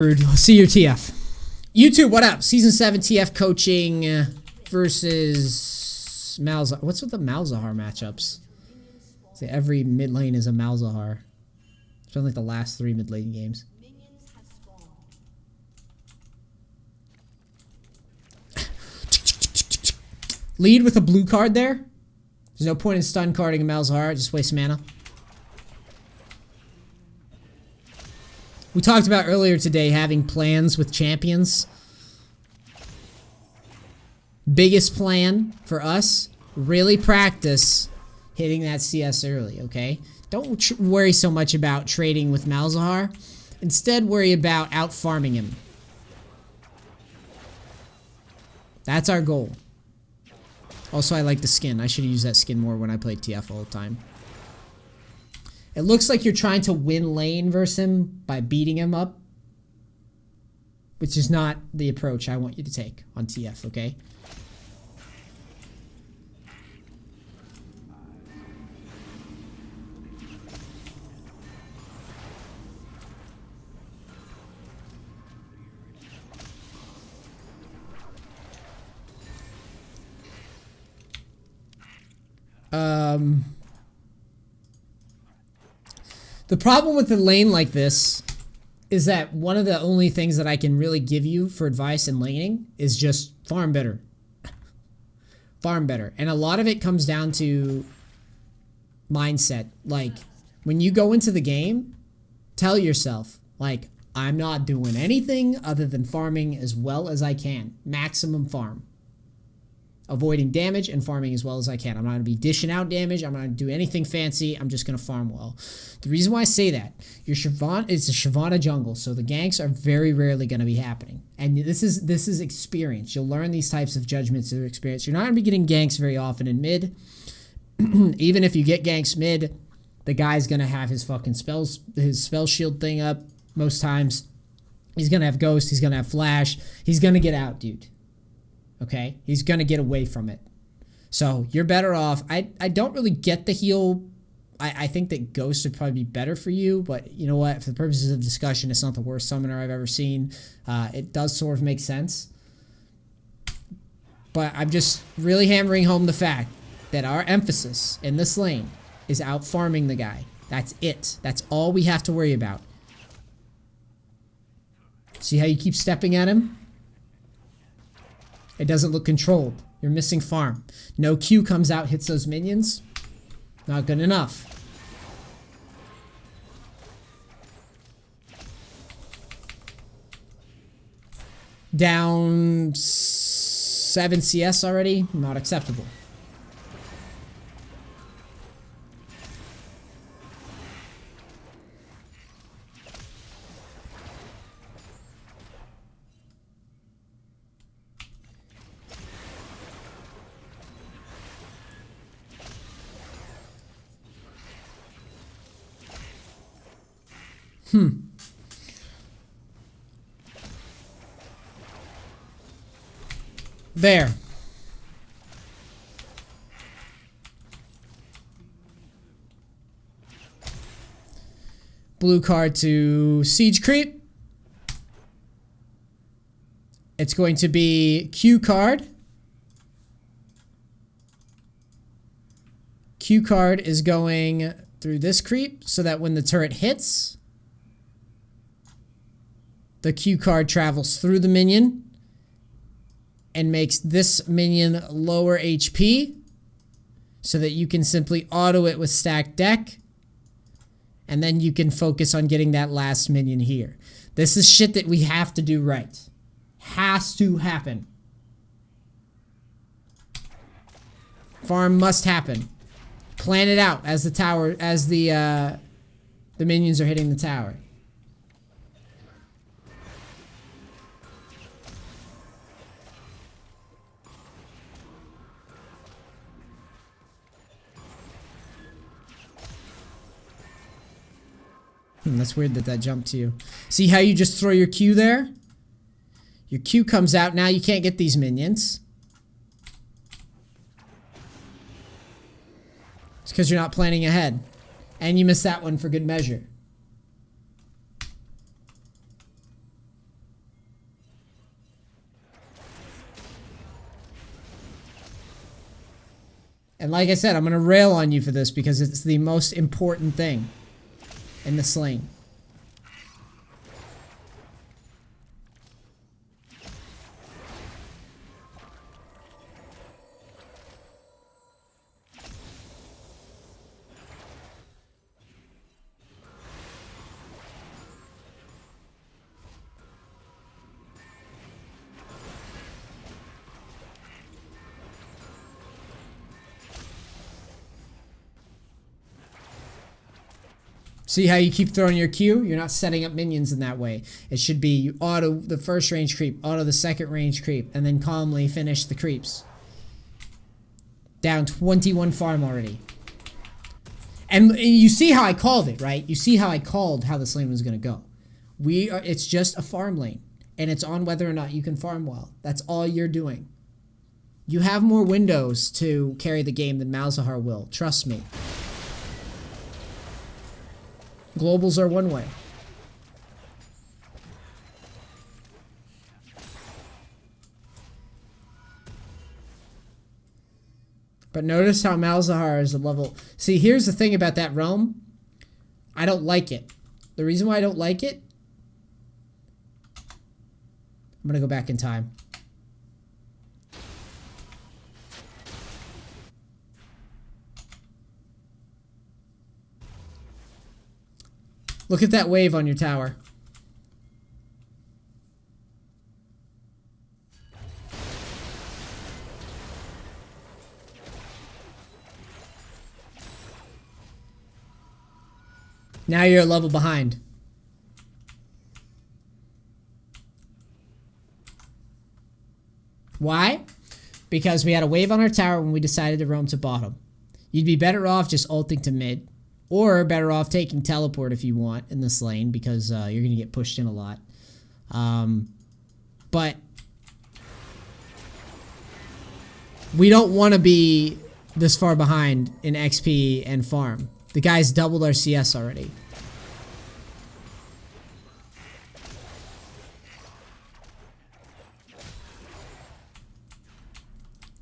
See your TF. YouTube, what up? Season 7 TF coaching versus Malzahar. What's with the Malzahar matchups? Say every mid lane is a Malzahar. It's been like the last 3 mid lane games. Lead with a blue card there. There's no point in stun carding a Malzahar. Just waste mana. We talked about earlier today having plans with champions. Biggest plan for us, really practice hitting that CS early, okay? Don't worry so much about trading with Malzahar. Instead, worry about out-farming him. That's our goal. Also, I like the skin. I should use that skin more when I play TF all the time. It looks like you're trying to win lane versus him by beating him up, which is not the approach I want you to take on TF, okay? The problem with a lane like this is that one of the only things that I can really give you for advice in laning is just farm better. Farm better. And a lot of it comes down to mindset. Like, when you go into the game, tell yourself, like, I'm not doing anything other than farming as well as I can. Maximum farm. Avoiding damage and farming as well as I can. I'm not going to be dishing out damage. I'm not going to do anything fancy. I'm just going to farm well. The reason why I say that, it's a Shyvana jungle, so the ganks are very rarely going to be happening. And this is experience. You'll learn these types of judgments through experience. You're not going to be getting ganks very often in mid. Even if you get ganks mid, the guy's going to have his fucking his spell shield thing up most times. He's going to have ghost. He's going to have flash. He's going to get out, dude. Okay, he's gonna get away from it. So you're better off. I don't really get the heal. I think that Ghost would probably be better for you, but you know what? For the purposes of discussion, it's not the worst summoner I've ever seen. It does sort of make sense. But I'm just really hammering home the fact that our emphasis in this lane is out farming the guy. That's it. That's all we have to worry about. See how you keep stepping at him? It doesn't look controlled. You're missing farm. No Q comes out, hits those minions. Not good enough. Down 7 CS already. Not acceptable. There. Blue card to Siege Creep. It's going to be Q card. Q card is going through this creep so that when the turret hits, the Q card travels through the minion and makes this minion lower HP so that you can simply auto it with stacked deck, and then you can focus on getting that last minion here. This is shit that we have to do right. Has to happen. Farm must happen. Plan it out as the tower, as the minions are hitting the tower. That's weird that jumped to you. See how you just throw your Q there? Your Q comes out. Now you can't get these minions. It's because you're not planning ahead. And you missed that one for good measure. And like I said, I'm going to rail on you for this because it's the most important thing in this lane. See how you keep throwing your Q? You're not setting up minions in that way. It should be you auto the first range creep, auto the second range creep, and then calmly finish the creeps. Down 21 farm already. And you see how I called it, right? You see how I called how this lane was going to go. It's just a farm lane. And it's on whether or not you can farm well. That's all you're doing. You have more windows to carry the game than Malzahar will. Trust me. Globals are one way. But notice how Malzahar is a level... See, here's the thing about that realm. I don't like it. The reason why I don't like it... I'm going to go back in time. Look at that wave on your tower. Now you're a level behind. Why? Because we had a wave on our tower when we decided to roam to bottom. You'd be better off just ulting to mid. Or better off taking teleport if you want in this lane because you're going to get pushed in a lot. But we don't want to be this far behind in XP and farm. The guy's doubled our CS already.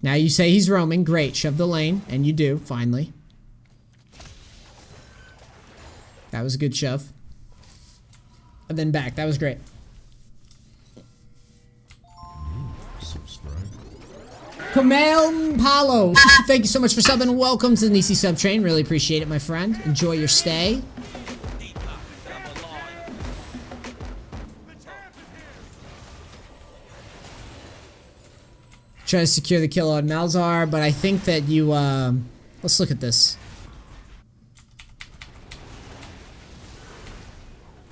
Now you say he's roaming. Great. Shove the lane. And you do, finally. That was a good shove. And then back. That was great. Kamal Palo. Thank you so much for subbing. Welcome to the Nisi sub train. Really appreciate it, my friend. Enjoy your stay. Try to secure the kill on Malzahar, but I think that you, let's look at this.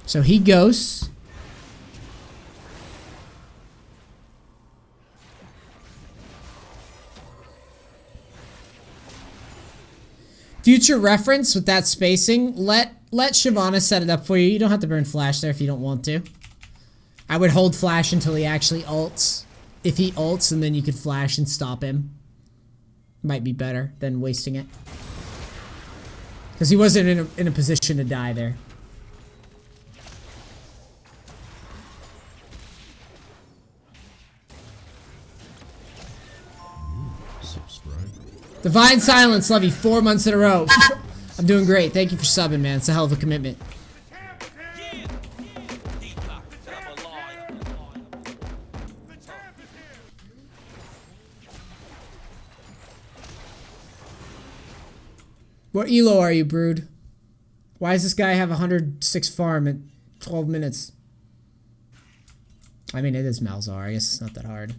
So he goes. Future reference with that spacing, let Shyvana set it up for you. You don't have to burn flash there if you don't want to. I would hold flash until he actually ults. If he ults, and then you could flash and stop him. Might be better than wasting it. Because he wasn't in a position to die there. Divine Silence, love you 4 months in a row. I'm doing great. Thank you for subbing, man. It's a hell of a commitment. What elo are you, Brood? Why does this guy have 106 farm at 12 minutes? I mean, it is Malzahar. I guess it's not that hard.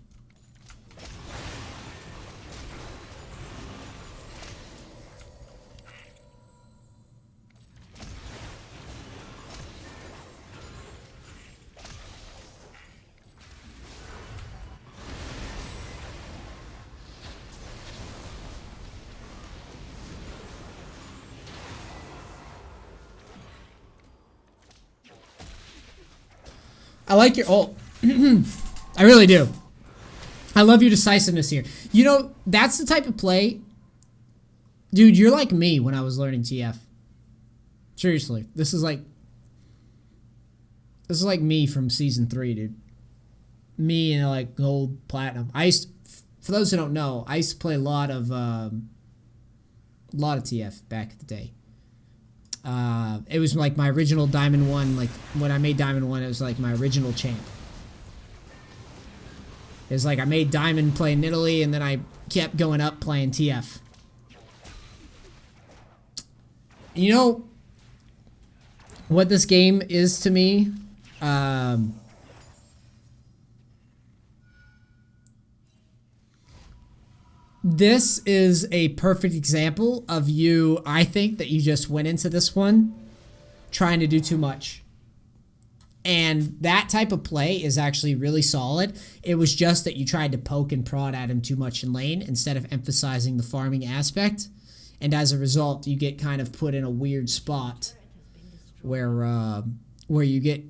I like your ult. I really do. I love your decisiveness here. You know, that's the type of play. Dude, you're like me when I was learning TF. Seriously. This is like me from season 3, dude. Me and like gold, platinum. For those who don't know, I used to play a lot of lot of TF back in the day. It was like my original Diamond 1. Like when I made Diamond 1, it was like my original champ. It was like I made Diamond playing Italy, and then I kept going up playing TF. You know what this game is to me? This is a perfect example of you, I think, that you just went into this one trying to do too much. And that type of play is actually really solid. It was just that you tried to poke and prod at him too much in lane instead of emphasizing the farming aspect. And as a result, you get kind of put in a weird spot where you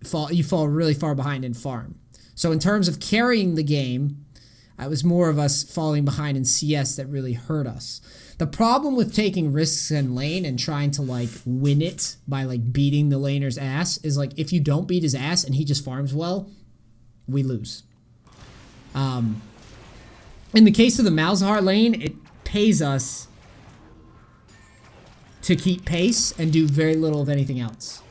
fall really far behind in farm. So in terms of carrying the game, it was more of us falling behind in CS that really hurt us. The problem with taking risks in lane and trying to like win it by like beating the laner's ass is like if you don't beat his ass and he just farms well, we lose. In the case of the Malzahar lane, it pays us to keep pace and do very little of anything else.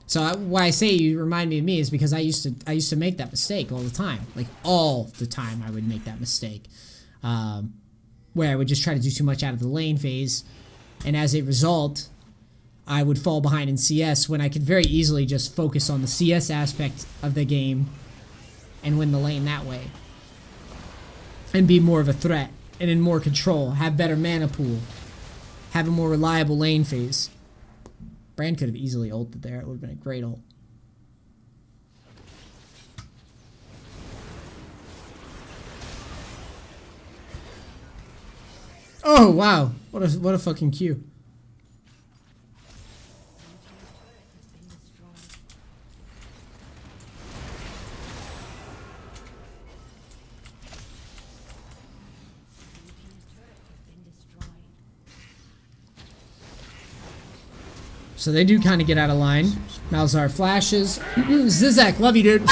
So why I say you remind me of me is because I used to make that mistake all the time. Like all the time I would make that mistake. Where I would just try to do too much out of the lane phase. And as a result, I would fall behind in CS when I could very easily just focus on the CS aspect of the game and win the lane that way. And be more of a threat and in more control. Have better mana pool. Have a more reliable lane phase. Brand could have easily ulted there. It would have been a great ult. Oh wow! What a fucking Q. So they do kind of get out of line. Malzahar flashes. Zizek, love you, dude.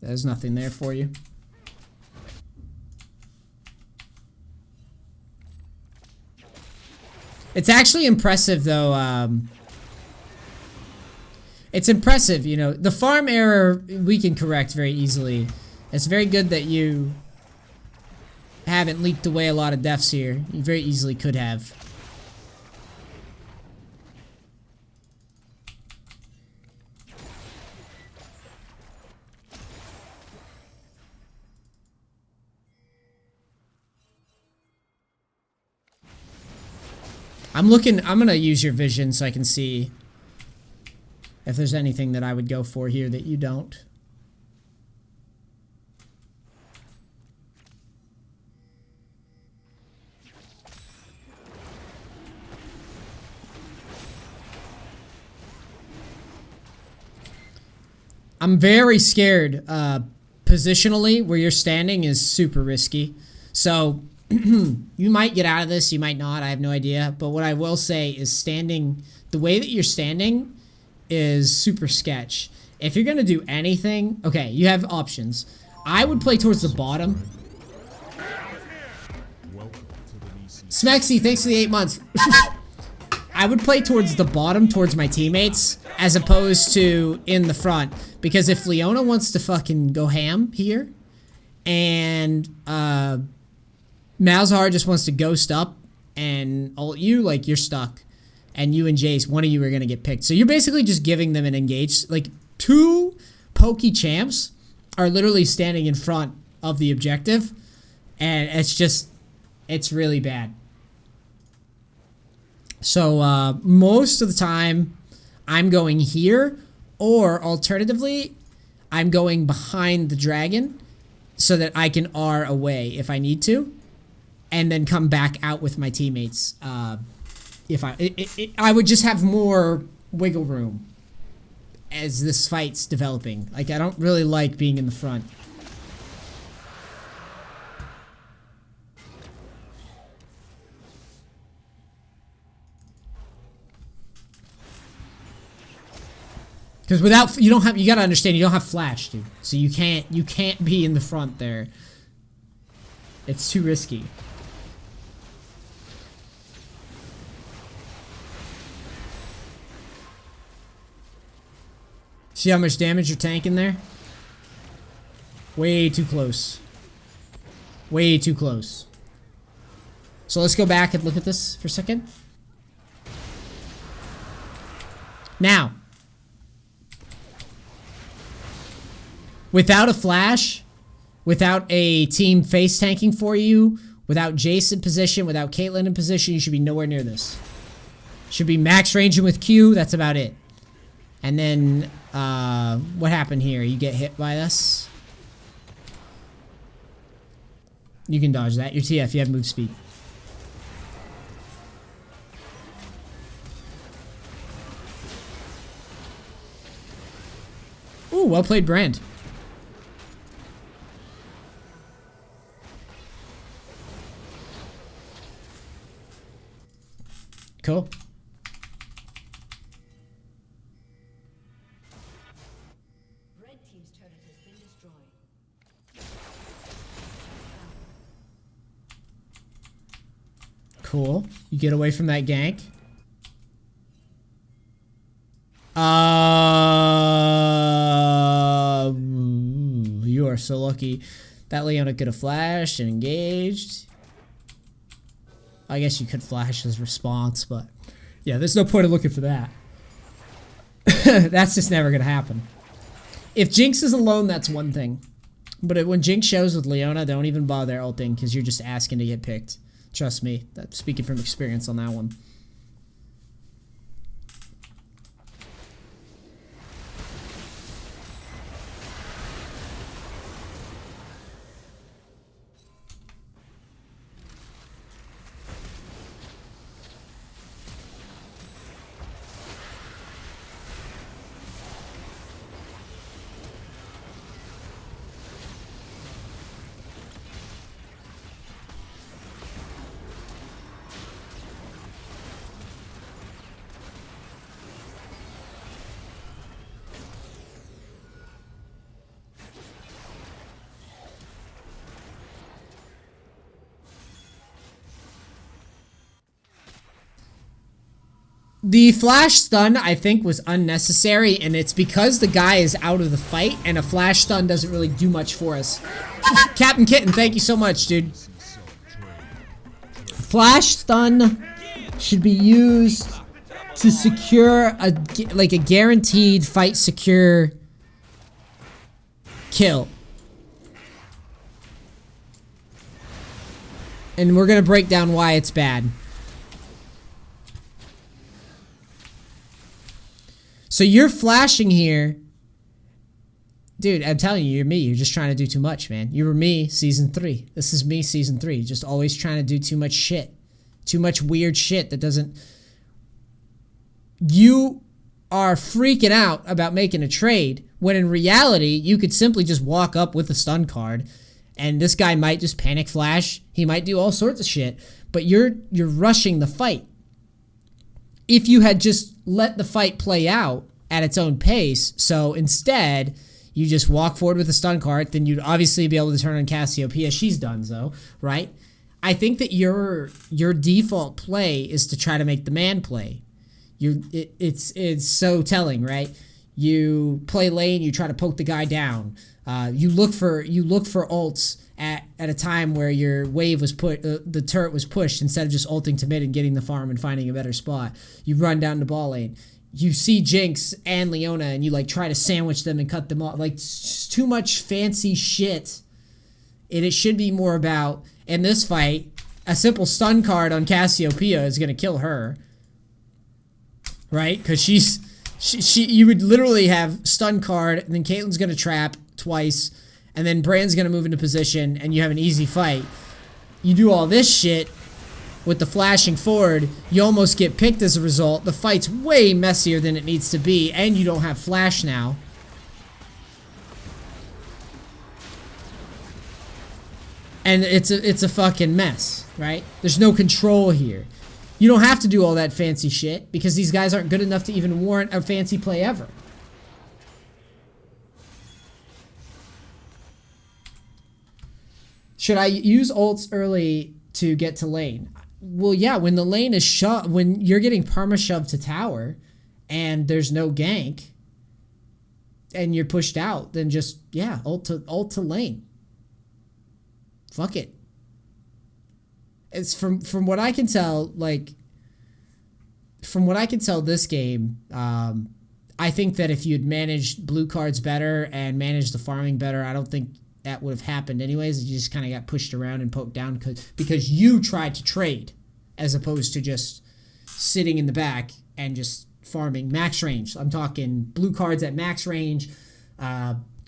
There's nothing there for you. It's actually impressive, though. It's impressive, you know. The farm error we can correct very easily. It's very good that you haven't leaked away a lot of deaths here. You very easily could have. I'm gonna use your vision so I can see if there's anything that I would go for here that you don't. I'm very scared. Positionally, where you're standing is super risky. So you might get out of this, you might not, I have no idea. But what I will say is standing, the way that you're standing is super sketch. If you're gonna do anything, okay, you have options. I would play towards the bottom. Smexy, thanks for the 8 months. I would play towards the bottom, towards my teammates, as opposed to in the front. Because if Leona wants to fucking go ham here, and Malzahar just wants to ghost up and ult you, like, you're stuck. And you and Jace, one of you are going to get picked. So you're basically just giving them an engage. Like, two pokey champs are literally standing in front of the objective. And it's really bad. So most of the time, I'm going here. Or alternatively, I'm going behind the dragon so that I can R away if I need to. And then come back out with my teammates. If I would just have more wiggle room as this fight's developing. Like, I don't really like being in the front. Because without, you don't have, you gotta understand, you don't have flash, dude. So you can't be in the front there. It's too risky. See how much damage you're tanking there? Way too close. Way too close. So let's go back and look at this for a second. Now, without a flash, without a team face tanking for you, without Jace in position, without Caitlyn in position, you should be nowhere near this. Should be max ranging with Q, that's about it. And then, what happened here? You get hit by this. You can dodge that. Your TF, you have move speed. Ooh, well played, Brand. Cool. Red team's turret has been destroyed. Cool. You get away from that gank. You are so lucky. That Leona could have flashed and engaged. I guess you could flash his response, but yeah, there's no point in looking for that. That's just never gonna happen. If Jinx is alone, that's one thing. But when Jinx shows with Leona, don't even bother ulting because you're just asking to get picked. Trust me, that's speaking from experience on that one. The flash stun, I think, was unnecessary, and it's because the guy is out of the fight, and a flash stun doesn't really do much for us. Captain Kitten, thank you so much, dude. Flash stun should be used to secure a guaranteed fight secure kill. And we're gonna break down why it's bad. So you're flashing here. Dude, I'm telling you, you're me. You're just trying to do too much, man. You were me season 3. This is me season 3. Just always trying to do too much shit. Too much weird shit that doesn't... You are freaking out about making a trade when in reality, you could simply just walk up with a stun card and this guy might just panic flash. He might do all sorts of shit, but you're rushing the fight. If you had just let the fight play out at its own pace, so instead you just walk forward with a stun card, then you'd obviously be able to turn on Cassiopeia. She's done so, right? I think that your default play is to try to make the man play. It's so telling, right? You play lane, you try to poke the guy down. You look for ults at a time where your wave was the turret was pushed instead of just ulting to mid and getting the farm and finding a better spot. You run down the ball lane. You see Jinx and Leona and you like try to sandwich them and cut them off. Like too much fancy shit. And it should be more about, in this fight, a simple stun card on Cassiopeia is gonna kill her. Right? Because you would literally have stun card and then Caitlyn's gonna trap twice. And then Brand's gonna move into position and you have an easy fight. You do all this shit with the flashing forward, you almost get picked as a result. The fight's way messier than it needs to be, and you don't have flash now. And it's a fucking mess, right? There's no control here. You don't have to do all that fancy shit because these guys aren't good enough to even warrant a fancy play ever. Should I use ults early to get to lane? Well, yeah, when the lane is shoved, when you're getting perma shoved to tower and there's no gank and you're pushed out, then just, yeah, ult to lane. Fuck it. It's from what I can tell, like, from what I can tell this game, I think that if you'd managed blue cards better and managed the farming better, I don't think that would have happened anyways. You just kind of got pushed around and poked down because you tried to trade as opposed to just sitting in the back and just farming max range. I'm talking blue cards at max range,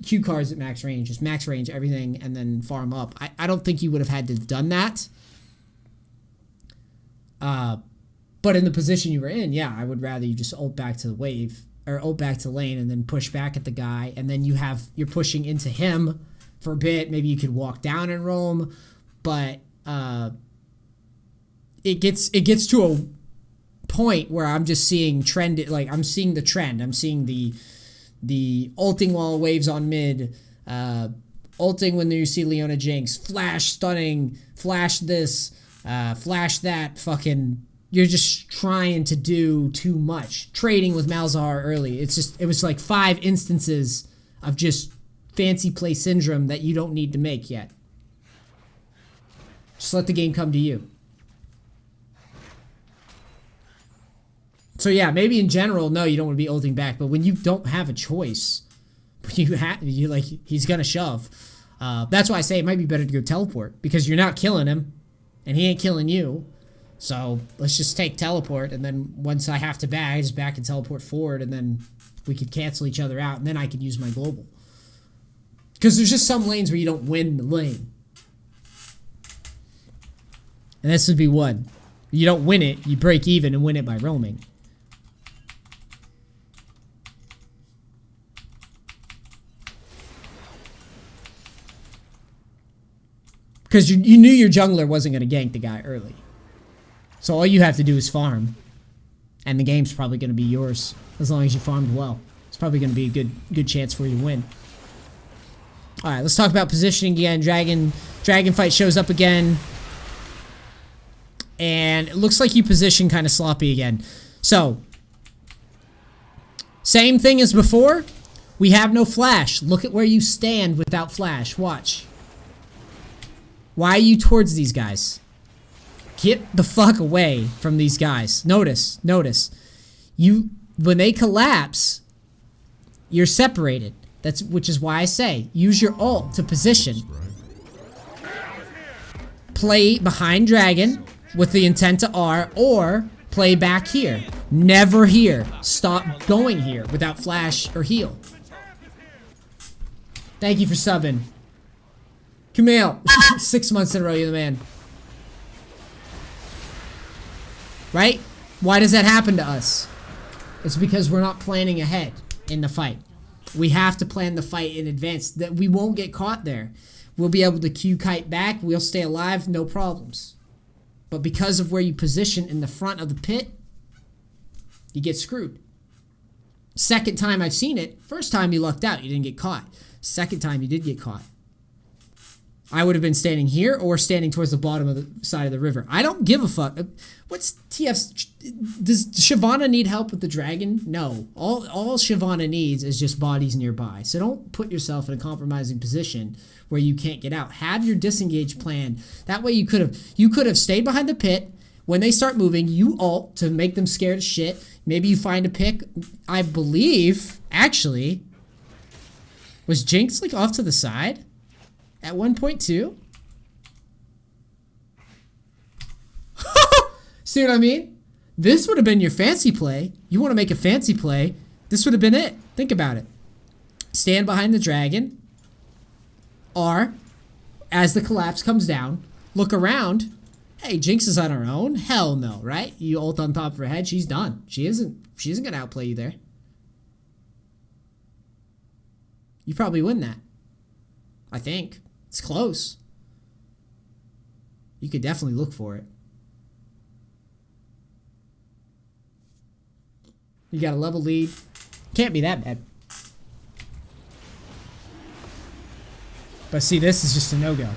Q cards at max range, just max range, everything, and then farm up. I don't think you would have had to have done that. But in the position you were in, yeah, I would rather you just ult back to the wave or ult back to lane and then push back at the guy, and then you're pushing into him for a bit. Maybe you could walk down and roam, but it gets to a point where I'm just seeing trend, like I'm seeing the trend. I'm seeing the ulting while waves on mid, ulting when you see Leona Jinx, flash stunning, flash this, flash that, fucking, you're just trying to do too much. Trading with Malzahar early. It was like 5 instances of just fancy play syndrome that you don't need to make yet. Just let the game come to you. So yeah, maybe in general, no, you don't want to be ulting back, but when you don't have a choice, you like, he's gonna shove. That's why I say it might be better to go teleport, because you're not killing him, and he ain't killing you. So let's just take teleport, and then once I have to back, I just back and teleport forward, and then we could cancel each other out, and then I could use my global. Because there's just some lanes where you don't win the lane. And this would be one. You don't win it, you break even and win it by roaming. Because you knew your jungler wasn't going to gank the guy early. So all you have to do is farm. And the game's probably going to be yours. As long as you farmed well. It's probably going to be a good chance for you to win. Alright, let's talk about positioning again. Dragon fight shows up again. And it looks like you position kind of sloppy again. So, same thing as before. We have no flash. Look at where you stand without flash. Watch. Why are you towards these guys? Get the fuck away from these guys. Notice. When they collapse, you're separated. Which is why I say, use your ult to position. Play behind Dragon with the intent to R, or play back here. Never here. Stop going here without flash or heal. Thank you for subbing. Kumail, 6 months in a row, you're the man. Right? Why does that happen to us? It's because we're not planning ahead in the fight. We have to plan the fight in advance. That we won't get caught there. We'll be able to Q kite back. We'll stay alive, no problems. But because of where you position in the front of the pit, you get screwed. Second time I've seen it. First time you lucked out. You didn't get caught. Second time you did get caught. I would have been standing here or standing towards the bottom of the side of the river. I don't give a fuck. What's TF's... Does Shyvana need help with the dragon? No. All Shyvana needs is just bodies nearby. So don't put yourself in a compromising position where you can't get out. Have your disengage plan. That way you could have stayed behind the pit. When they start moving, you ult to make them scared as shit. Maybe you find a pick. I believe, actually, was Jinx like off to the side? At 1.2? See what I mean? This would have been your fancy play. You want to make a fancy play, this would have been it. Think about it. Stand behind the dragon. R, as the collapse comes down, look around. Hey, Jinx is on her own? Hell no, right? You ult on top of her head, she's done. She isn't going to outplay you there. You probably win that. I think. It's close. You could definitely look for it. You got a level lead. Can't be that bad. But see, this is just a no-go.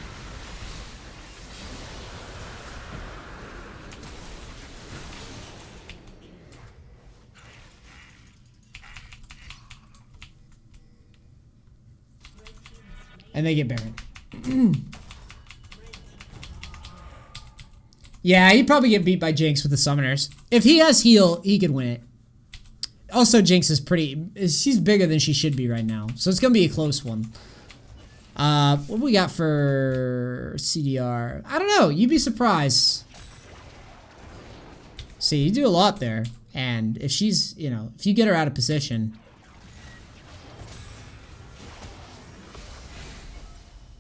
And they get Baron. Yeah, he'd probably get beat by Jinx with the summoners. If he has heal, he could win it. Also, Jinx is she's bigger than she should be right now. So it's going to be a close one. What do we got for CDR? I don't know. You'd be surprised. See, you do a lot there. And if she's, you know, if you get her out of position.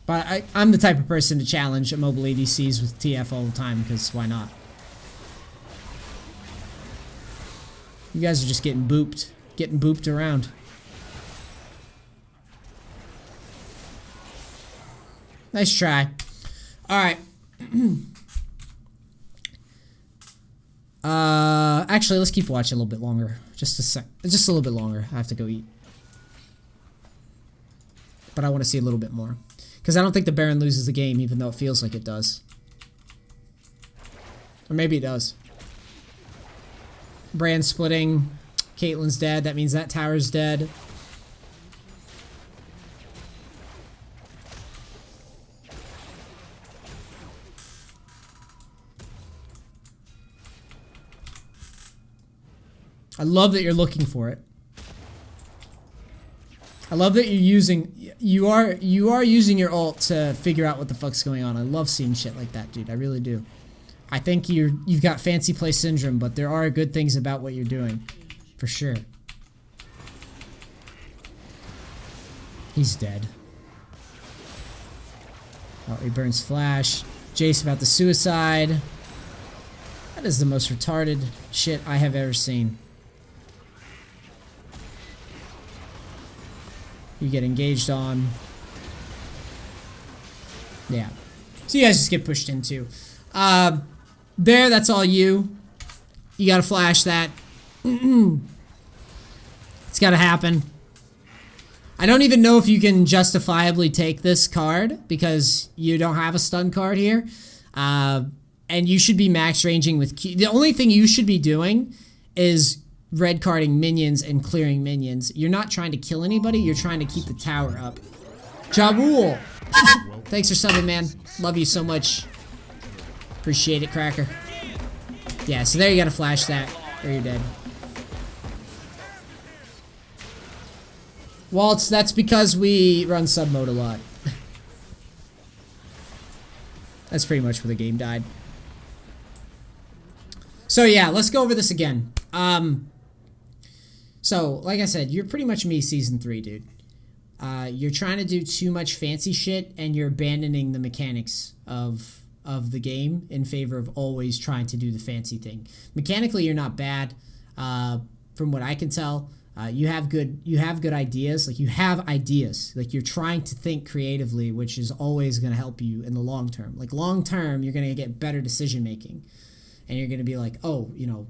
But I'm the type of person to challenge mobile ADCs with TF all the time, because why not? You guys are just getting booped around. Nice try. Alright. Actually, let's keep watching a little bit longer. Just a little bit longer. I have to go eat. But I want to see a little bit more. Because I don't think the Baron loses the game, even though it feels like it does. Or maybe it does. Brand splitting. Caitlyn's dead. That means that tower's dead. I love that you're looking for it. I love that you are using your ult to figure out what the fuck's going on. I love seeing shit like that, dude. I really do. I think you've got fancy play syndrome, but there are good things about what you're doing. For sure. He's dead. Oh, he burns flash. Jace about the suicide. That is the most retarded shit I have ever seen. You get engaged on. Yeah. So you guys just get pushed into. There, that's all you. You gotta flash that. It's gotta happen. I don't even know if you can justifiably take this card because you don't have a stun card here. And you should be max ranging with Q. The only thing you should be doing is red carding minions and clearing minions. You're not trying to kill anybody, you're trying to keep the tower up. Ja Rule! Thanks for subbing, man. Love you so much. Appreciate it, Cracker. Yeah, so there you gotta flash that, or you're dead. Waltz, that's because we run sub mode a lot. That's pretty much where the game died. So yeah, let's go over this again. So, like I said, you're pretty much me season 3, dude. You're trying to do too much fancy shit, and you're abandoning the mechanics of the game in favor of always trying to do the fancy thing. Mechanically, you're not bad, from what I can tell. You have good ideas. Like, you have ideas. Like, you're trying to think creatively, which is always going to help you in the long term. Like, long term, you're going to get better decision making, and you're going to be like, oh, you know,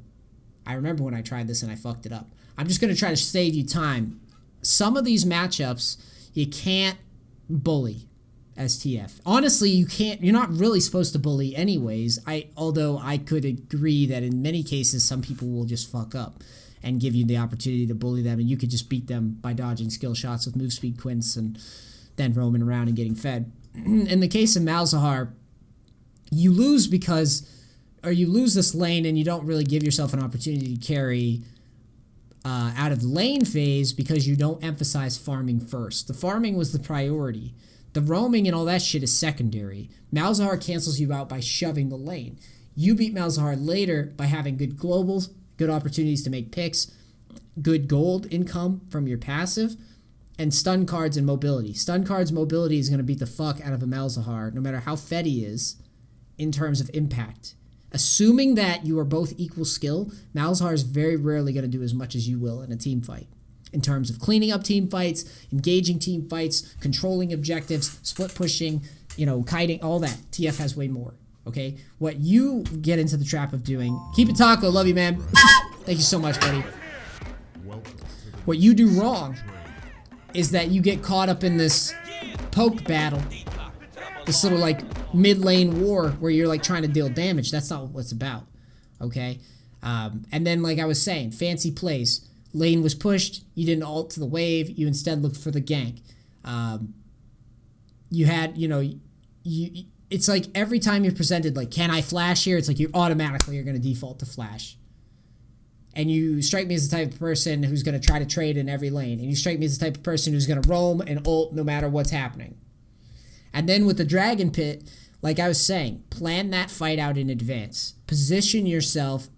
I remember when I tried this and I fucked it up. I'm just going to try to save you time. Some of these matchups, you can't bully as TF. Honestly, you can't. You're not really supposed to bully anyways. Although I could agree that in many cases, some people will just fuck up and give you the opportunity to bully them, and you could just beat them by dodging skill shots with move speed quints and then roaming around and getting fed. In the case of Malzahar, you lose you lose this lane and you don't really give yourself an opportunity to carry out of the lane phase because you don't emphasize farming first. The farming was the priority. The roaming and all that shit is secondary. Malzahar cancels you out by shoving the lane. You beat Malzahar later by having good globals, good opportunities to make picks, good gold income from your passive, and stun cards and mobility. Stun cards mobility is going to beat the fuck out of a Malzahar, no matter how fed he is, in terms of impact. Assuming that you are both equal skill, Malzahar is very rarely going to do as much as you will in a team fight. In terms of cleaning up team fights, engaging team fights, controlling objectives, split pushing, you know, kiting, all that. TF has way more, okay? What you get into the trap of doing... Keep it taco, love you, man. Thank you so much, buddy. What you do wrong is that you get caught up in this poke battle. This little, like, mid-lane war where you're, like, trying to deal damage. That's not what it's about, okay? And then, like I was saying, fancy plays. Lane was pushed. You didn't ult to the wave. You instead looked for the gank. you had, it's like every time you're presented, like, can I flash here? It's like you're going to default to flash. And you strike me as the type of person who's going to try to trade in every lane. And you strike me as the type of person who's going to roam and ult no matter what's happening. And then with the Dragon Pit, like I was saying, plan that fight out in advance. Position yourself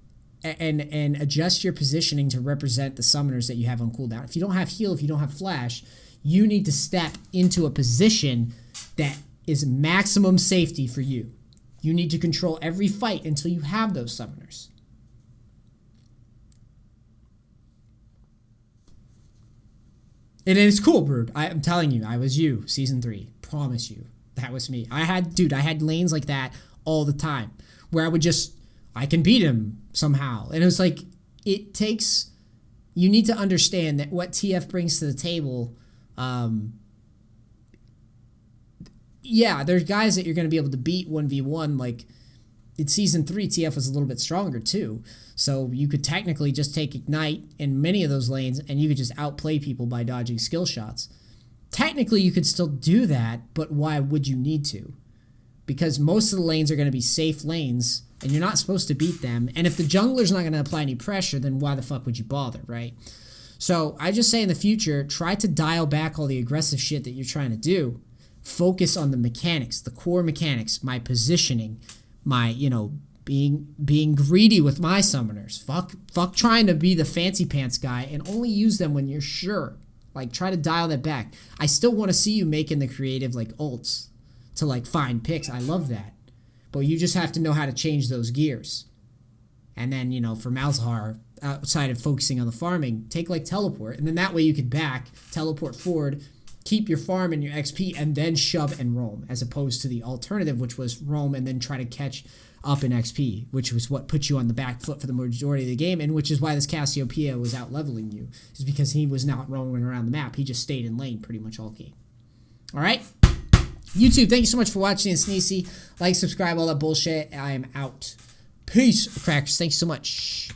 and adjust your positioning to represent the summoners that you have on cooldown. If you don't have heal, if you don't have flash, you need to step into a position that is maximum safety for you. You need to control every fight until you have those summoners. And it's cool, Brood. I'm telling you, I was you, season 3. Promise you. That was me. I had lanes like that all the time where I can beat him somehow. And it was like, you need to understand that what TF brings to the table, there's guys that you're going to be able to beat 1v1. Like, in season 3, TF was a little bit stronger too. So you could technically just take Ignite in many of those lanes and you could just outplay people by dodging skill shots. Technically, you could still do that, but why would you need to? Because most of the lanes are going to be safe lanes and you're not supposed to beat them. And if the jungler's not going to apply any pressure, then why the fuck would you bother, right? So I just say in the future, try to dial back all the aggressive shit that you're trying to do. Focus on the mechanics, the core mechanics, my positioning, my, being greedy with my summoners. Fuck trying to be the fancy pants guy and only use them when you're sure. Like, try to dial that back. I still want to see you making the creative, like, ults to, like, find picks. I love that. But you just have to know how to change those gears. And then, for Malzahar, outside of focusing on the farming, take, like, teleport. And then that way you could teleport forward, keep your farm and your XP, and then shove and roam, as opposed to the alternative, which was roam and then try to catch up in XP, which was what put you on the back foot for the majority of the game, and which is why this Cassiopeia was out leveling you, is because he was not roaming around the map. He just stayed in lane pretty much all game. All right? YouTube, thank you so much for watching. It's Sneezy. Like, subscribe, all that bullshit. I am out. Peace, crackers. Thanks so much.